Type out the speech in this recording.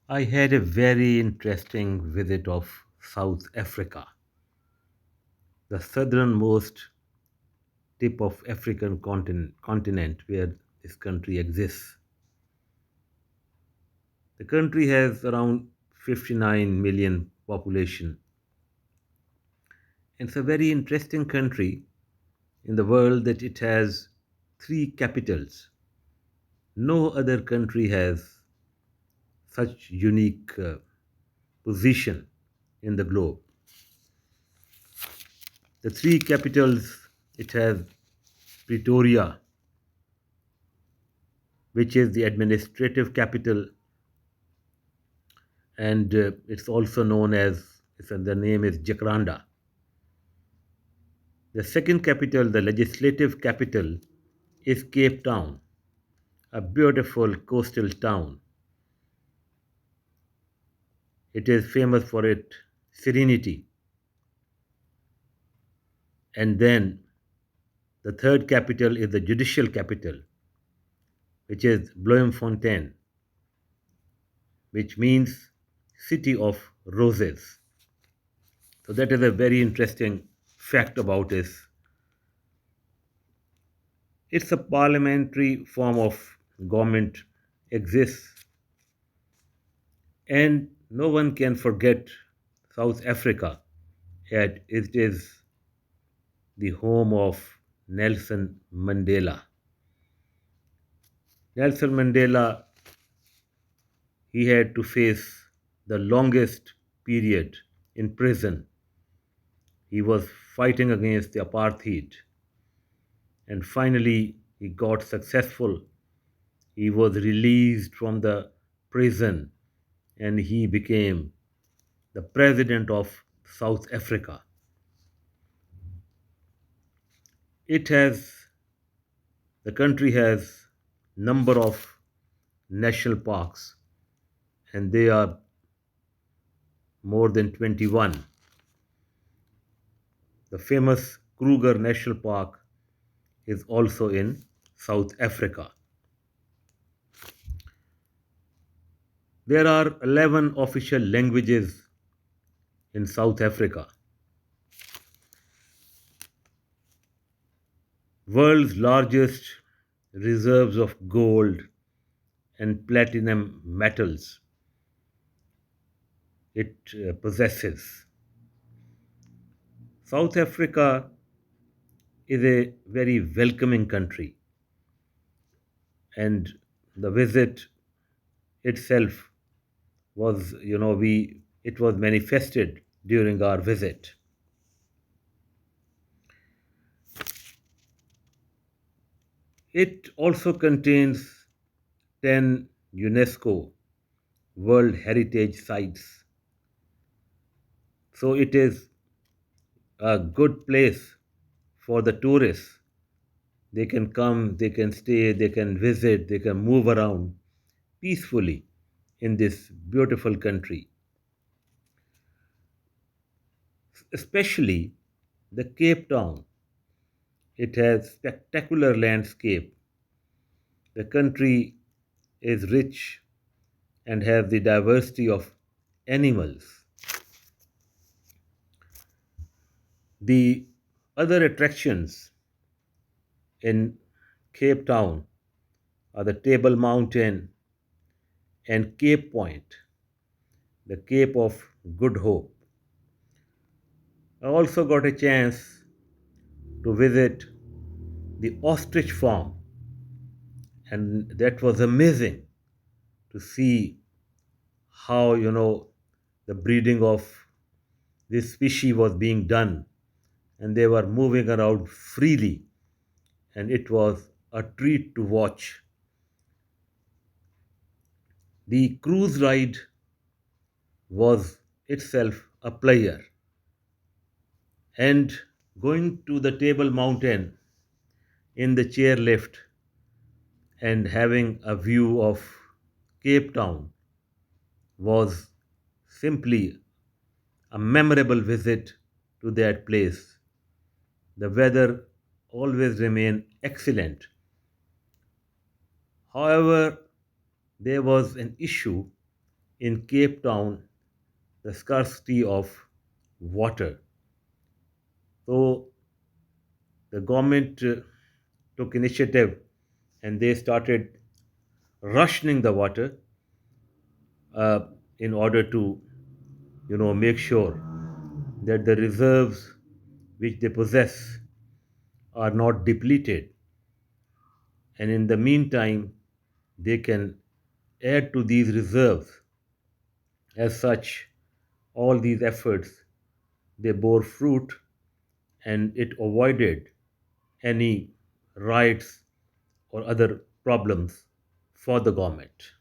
I had a very interesting visit of South Africa, the southernmost tip of African continent where this country exists. The country has around 59 million population. And it's a very interesting country in the world that it has three capitals. No other country has such unique position in the globe. The three capitals, it has Pretoria, which is the administrative capital, and it's also known as, the name is Jacaranda. The second capital, the legislative capital, is Cape Town, a beautiful coastal town. It is famous for its serenity. And then the third capital is the judicial capital, which is Bloemfontein, which means city of roses. So that is a very interesting fact about it. It's a parliamentary form of government exists, and no one can forget South Africa, yet it is the home of Nelson Mandela. Nelson Mandela, he had to face the longest period in prison. He was fighting against the apartheid, and finally he got successful. He was released from the prison and he became the president of South Africa. It has the country has number of national parks, and they are more than 21. The famous Kruger National Park is also in South Africa. There are 11 official languages in South Africa. World's largest reserves of gold and platinum metals it possesses. South Africa is a very welcoming country, and the visit itself was, we it was manifested during our visit. It also contains 10 UNESCO World Heritage Sites. So it is a good place for the tourists. They can come, they can stay, they can visit, they can move around peacefully in this beautiful country. Especially the Cape Town. It has spectacular landscape. The country is rich and has the diversity of animals. The other attractions in Cape Town are the Table Mountain and Cape Point, the Cape of Good Hope. I also got a chance to visit the ostrich farm, and that was amazing to see how, the breeding of this species was being done, and they were moving around freely, and it was a treat to watch. The cruise ride was itself a pleasure, and going to the Table Mountain in the chairlift and having a view of Cape Town was simply a memorable visit to that place. The weather always remained excellent. However, there was an issue in Cape Town the scarcity of water. So the government took initiative and they started rationing the water uh, in order to make sure that the reserves which they possess are not depleted, and in the meantime they can add to these reserves. As such, all these efforts they bore fruit, and it avoided any riots or other problems for the government.